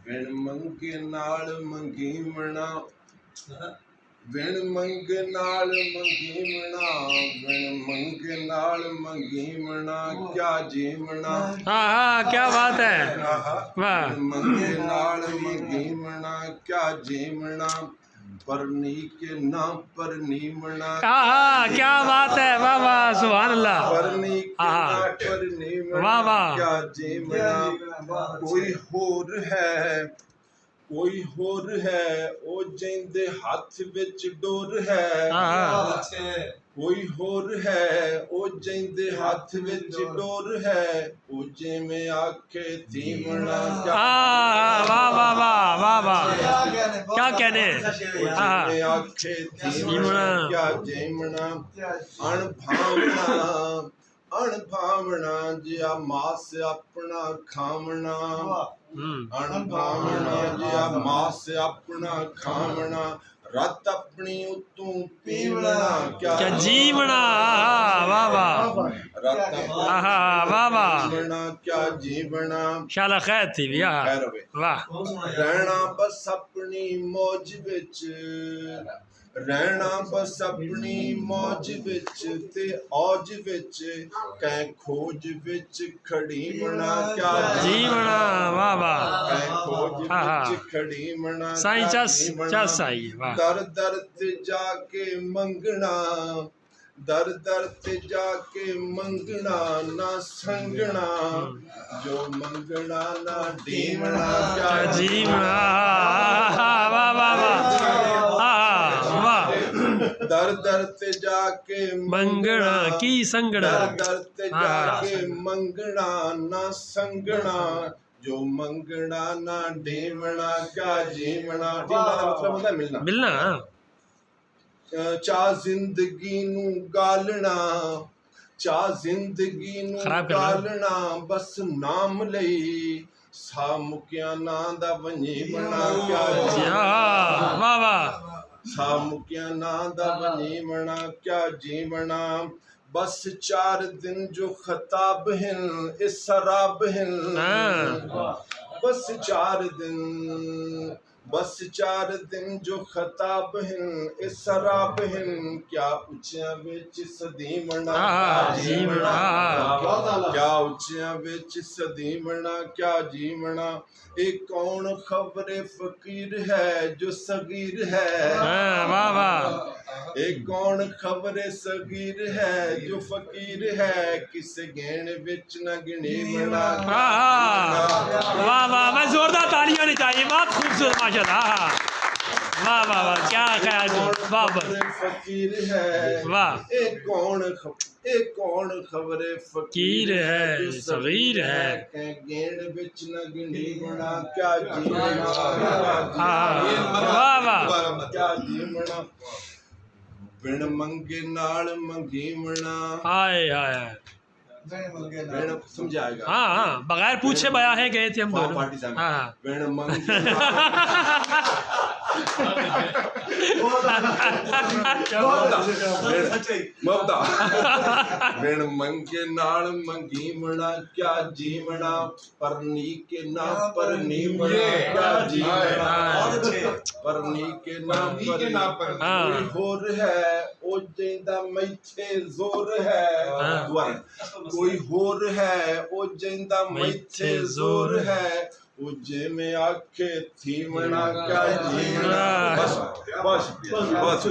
बिन मंगे नाल मंगी मना बिन मंगे नाल मंगी मना बिन मंगे नाल मंगी मना क्या जीवना। हाँ हाँ क्या बात है। वाह बिन मंगे नाल मंगी मना क्या जीवना परनी के ना परनी मना। हाँ हाँ क्या बात है। वाह वाह सुभान अल्लाह। परनी के ना परनी वाह मना वाह। क्या जीवना। कोई होर है कोई होर है ओ जिंदे हाथ विच डोर है। हाँ कोई होर है ओ जिंदे हाथ विच डोर है ओ जिवें आखे धीमना। हाँ वाह वाह वाह वाह वाह क्या कहने। हाँ जिवें आखे धीमना क्या जीवना। अणभावना जिया मास अपना खावना। अणभावना जिया मास अपना खावना रत अपनी उतों पीवना क्या जीवना। वाह वाह रत वाह वाह पीवना क्या जीवना। शाला खैर थी भी। वाह रहना बस अपनी मौज विच रहना बस अपनी मौज विच ते औज विच कै खोज विच खड़ी मना क्या जीवना। वाह वाह कै खोज विच खड़ी मना साईं चस आई। वाह दर दर ते जाके मंगना दर दर ते जाके मंगना ना संगना जो मंगना ना डीमना क्या जीवना। वाह वाह वाह दर दर ते जाके मंगना की संगना। दर दर ते जाके मंगना ना संगना जो मंगना ना डीमना क्या जीवना। डीमना का मतलब होता है मिलना मिलना। चाह जिंदगी नू गालना चाह जिंदगी नू गालना बस नाम लई सा मुकिया ना दा वंजी बना क्या वाह वाह सा मुकिया ना दा वंजी बना क्या जीवना। बस 4 दिन जो खताब हिन इस शराब हिन बस 4 दिन जो खताब हिन इस शराब हिन क्या उचिया विच सदीमना जीवना। क्या उचिया विच सदीमना क्या जीवना। एक कौन खबरे फकीर है जो सगीर है। वाह वाह एक कौन खबरे सगीर है जो फकीर है किस गेण विच न गिनी मना। वाह वाह मैं जोरदार तालियां होनी चाहिए। बहुत खूबसूरत माशाल्लाह। वाह वाह वाह क्या ख्याल। वाह फकीर है वाह एक कौन खबरे फकीर है सगीर है गेण विच न गिनी मना क्या जीवना। वाह वाह क्या जीवना। बिन मंगे नाल मंगी मना। हाय हाय समझाएगा। हाँ हाँ बगैर पूछे बया है गए थे हम दोनों। पार्टी हाँ बिन मंगे बिन मंगे नाल मंगी मना क्या जीवना परनी के ना परनी मना क्या जीवना। परनी के ना परनी होर है ओ जिंदा मैथे जोर है। कोई होर है ओ जिंदा मैथे जोर है ओ जिवें आखे थीमना क्या जीवना। बस बस बस